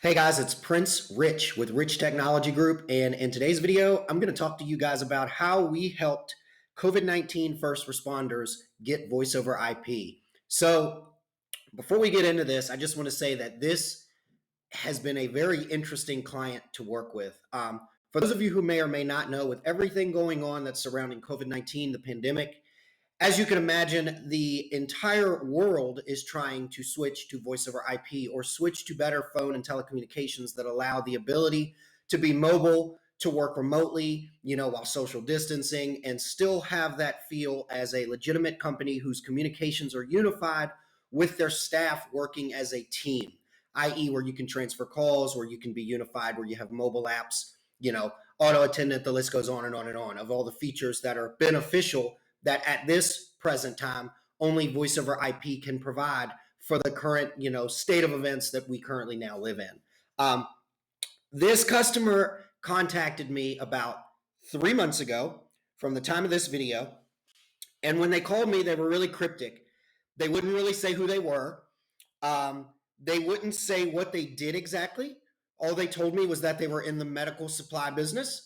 Hey guys, it's Prince Rich with Rich Technology Group, and in today's video, I'm going to talk to you guys about how we helped COVID-19 first responders get voice over IP. So, before we get into this, I just want to say that this has been a very interesting client to work with. For those of you who may or may not know, with everything going on that's surrounding COVID-19, the pandemic, as you can imagine, the entire world is trying to switch to voice over IP or switch to better phone and telecommunications that allow the ability to be mobile, to work remotely, while social distancing, and still have that feel as a legitimate company whose communications are unified with their staff working as a team, i.e., where you can transfer calls, where you can be unified, where you have mobile apps, auto attendant, the list goes on and on and on of all the features that are beneficial that at this present time only voice over IP can provide for the current state of events that we currently now live in. This customer contacted me about 3 months ago from the time of this video, and when they called me, they were really cryptic. They wouldn't really say who they were. They wouldn't say what they did exactly. All they told me was that they were in the medical supply business.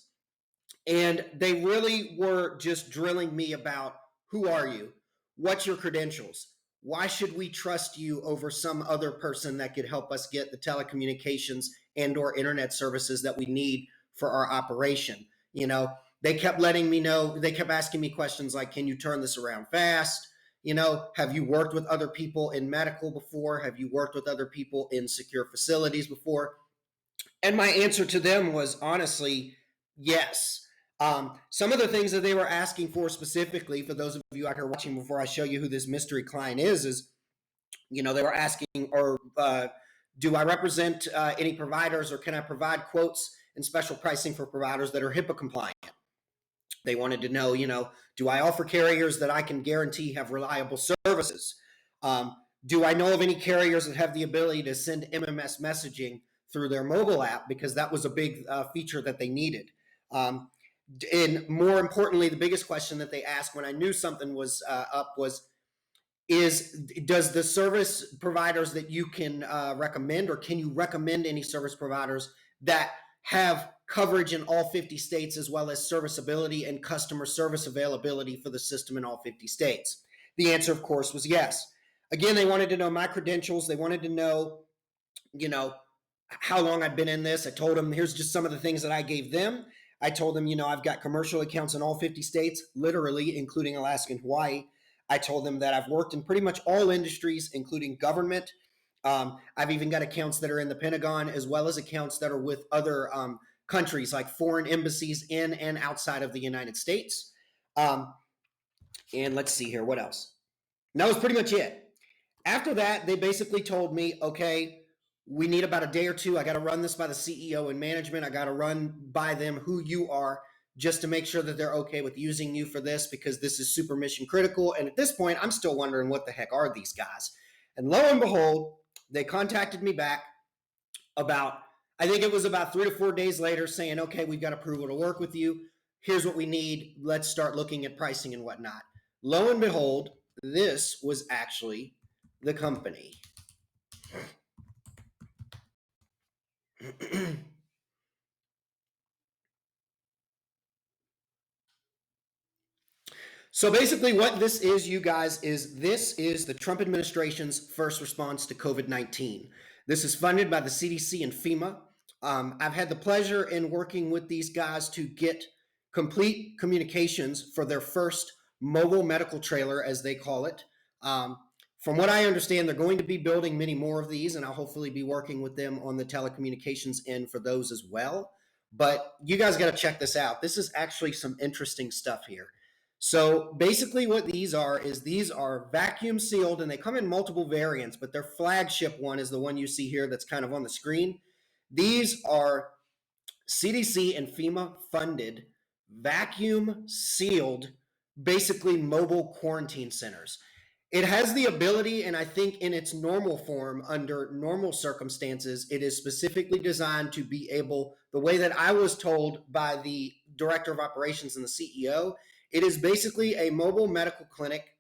And they really were just drilling me about, who are you? What's your credentials? Why should we trust you over some other person that could help us get the telecommunications and or internet services that we need for our operation? They kept letting me know, they kept asking me questions like, can you turn this around fast? Have you worked with other people in medical before? Have you worked with other people in secure facilities before? And my answer to them was honestly, yes. Some of the things that they were asking for specifically, for those of you out here watching before I show you who this mystery client is they were asking, or do I represent any providers, or can I provide quotes and special pricing for providers that are HIPAA compliant? They wanted to know, do I offer carriers that I can guarantee have reliable services? Do I know of any carriers that have the ability to send MMS messaging through their mobile app? Because that was a big feature that they needed. And more importantly, the biggest question that they asked when I knew something was up was, does the service providers that you can recommend, or can you recommend any service providers that have coverage in all 50 states, as well as serviceability and customer service availability for the system in all 50 states? The answer, of course, was yes. Again, they wanted to know my credentials. They wanted to know, how long I've been in this. I told them, here's just some of the things that I gave them. I told them, I've got commercial accounts in all 50 states, literally, including Alaska and Hawaii. I told them that I've worked in pretty much all industries, including government. I've even got accounts that are in the Pentagon, as well as accounts that are with other countries, like foreign embassies in and outside of the United States. And let's see here, what else? And that was pretty much it. After that, they basically told me, okay, we need about a day or two. I got to run this by the CEO and management. I got to run by them who you are, just to make sure that they're okay with using you for this, because this is super mission critical. And at this point, I'm still wondering, what the heck are these guys? And lo and behold, they contacted me back I think it was about 3 to 4 days later, saying, okay, we've got approval to work with you. Here's what we need. Let's start looking at pricing and whatnot. Lo and behold, this was actually the company. So basically what this is, you guys, this is the Trump administration's first response to COVID-19. This is funded by the CDC and FEMA. I've had the pleasure in working with these guys to get complete communications for their first mobile medical trailer, as they call it. From what I understand, they're going to be building many more of these, and I'll hopefully be working with them on the telecommunications end for those as well. But you guys got to check this out. This is actually some interesting stuff here. So basically what these are vacuum sealed, and they come in multiple variants, but their flagship one is the one you see here that's kind of on the screen. These are CDC and FEMA funded, vacuum sealed, basically mobile quarantine centers. It has the ability, and I think in its normal form, under normal circumstances, it is specifically designed to be able, the way that I was told by the director of operations and the CEO, it is basically a mobile medical clinic,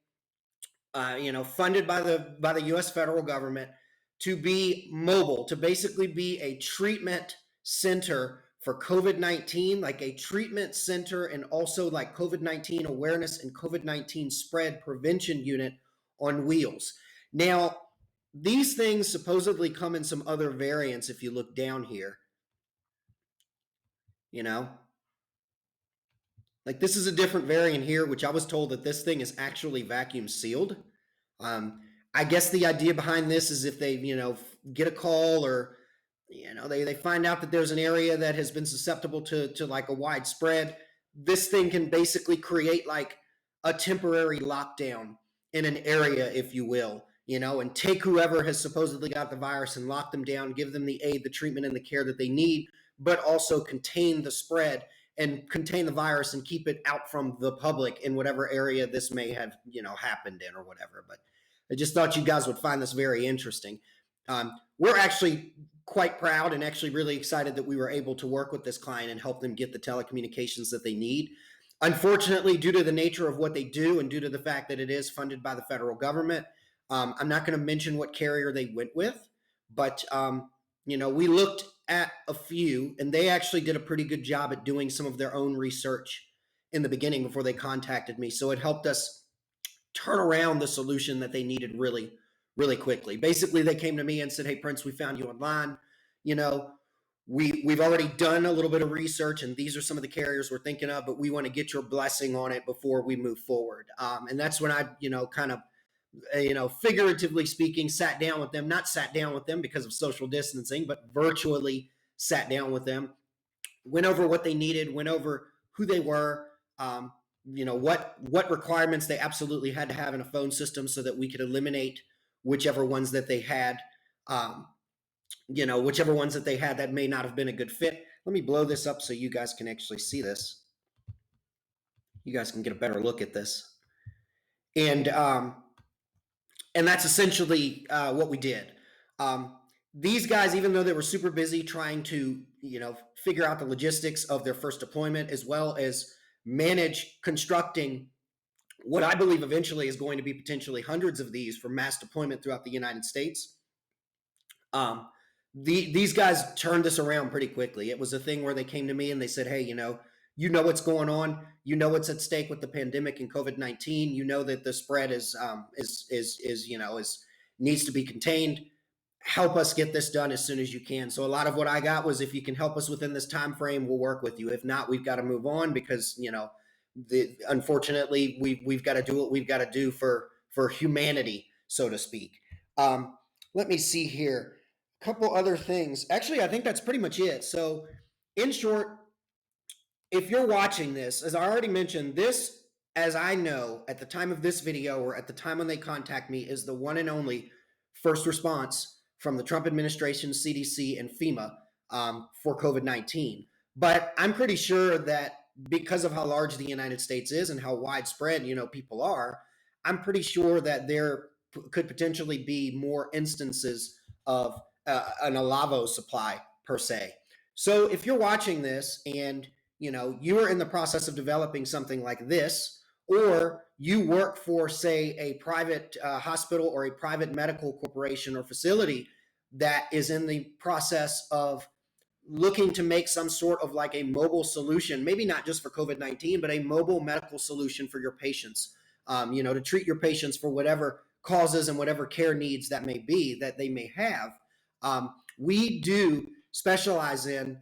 funded by the U.S. federal government, to be mobile, to basically be a treatment center for COVID-19, like a treatment center and also like COVID-19 awareness and COVID-19 spread prevention unit on wheels. Now, these things supposedly come in some other variants if you look down here. You know, like this is a different variant here, which I was told that this thing is actually vacuum sealed. I guess the idea behind this is if they, get a call or, they find out that there's an area that has been susceptible to like a widespread, this thing can basically create like a temporary lockdown in an area, if you will, and take whoever has supposedly got the virus and lock them down, give them the aid, the treatment, and the care that they need, but also contain the spread and contain the virus and keep it out from the public in whatever area this may have, happened in or whatever. But I just thought you guys would find this very interesting. We're actually quite proud and actually really excited that we were able to work with this client and help them get the telecommunications that they need. Unfortunately, due to the nature of what they do and due to the fact that it is funded by the federal government, I'm not going to mention what carrier they went with, but we looked at a few, and they actually did a pretty good job at doing some of their own research in the beginning before they contacted me. So it helped us turn around the solution that they needed really, really quickly. Basically, they came to me and said, "Hey, Prince, we found you online. We've already done a little bit of research, and these are some of the carriers we're thinking of, but we want to get your blessing on it before we move forward." And that's when I, kind of, figuratively speaking, not sat down with them because of social distancing, but virtually sat down with them, went over what they needed, went over who they were, what requirements they absolutely had to have in a phone system so that we could eliminate whichever ones that they had, that may not have been a good fit. Let me blow this up so you guys can actually see this. You guys can get a better look at this. And that's essentially what we did. These guys, even though they were super busy trying to, figure out the logistics of their first deployment, as well as manage constructing what I believe eventually is going to be potentially hundreds of these for mass deployment throughout the United States, these guys turned this around pretty quickly. It was a thing where they came to me and they said, "Hey, you know what's going on. You know what's at stake with the pandemic and COVID-19. You know that the spread is needs to be contained. Help us get this done as soon as you can." So a lot of what I got was, if you can help us within this time frame, we'll work with you. If not, we've got to move on because unfortunately we've got to do what we've got to do for humanity, so to speak. Let me see here. A couple other things. Actually, I think that's pretty much it. So in short, if you're watching this, as I already mentioned, this, as I know, at the time of this video or at the time when they contact me, is the one and only first response from the Trump administration, CDC, and FEMA for COVID-19. But I'm pretty sure that because of how large the United States is and how widespread, people are, I'm pretty sure that there could potentially be more instances of an Alavo supply per se. So if you're watching this and you are in the process of developing something like this, or you work for, say, a private hospital or a private medical corporation or facility that is in the process of looking to make some sort of like a mobile solution, maybe not just for COVID-19, but a mobile medical solution for your patients, to treat your patients for whatever causes and whatever care needs that may be that they may have. We do specialize in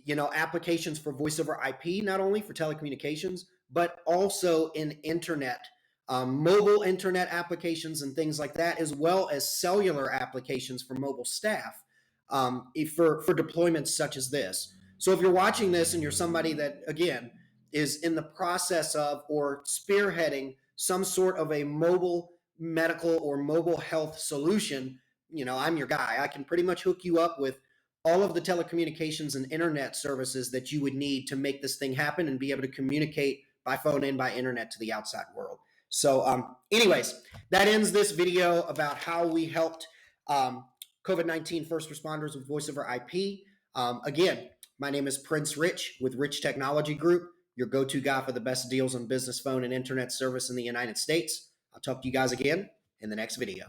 applications for voice over IP, not only for telecommunications, but also in internet, mobile internet applications and things like that, as well as cellular applications for mobile staff for deployments such as this. So if you're watching this and you're somebody that, again, is in the process of or spearheading some sort of a mobile medical or mobile health solution, I'm your guy. I can pretty much hook you up with all of the telecommunications and internet services that you would need to make this thing happen and be able to communicate by phone and by internet to the outside world. So anyways, that ends this video about how we helped COVID-19 first responders with voice over IP. Again, my name is Prince Rich with Rich Technology Group, your go-to guy for the best deals on business phone and internet service in the United States. I'll talk to you guys again in the next video.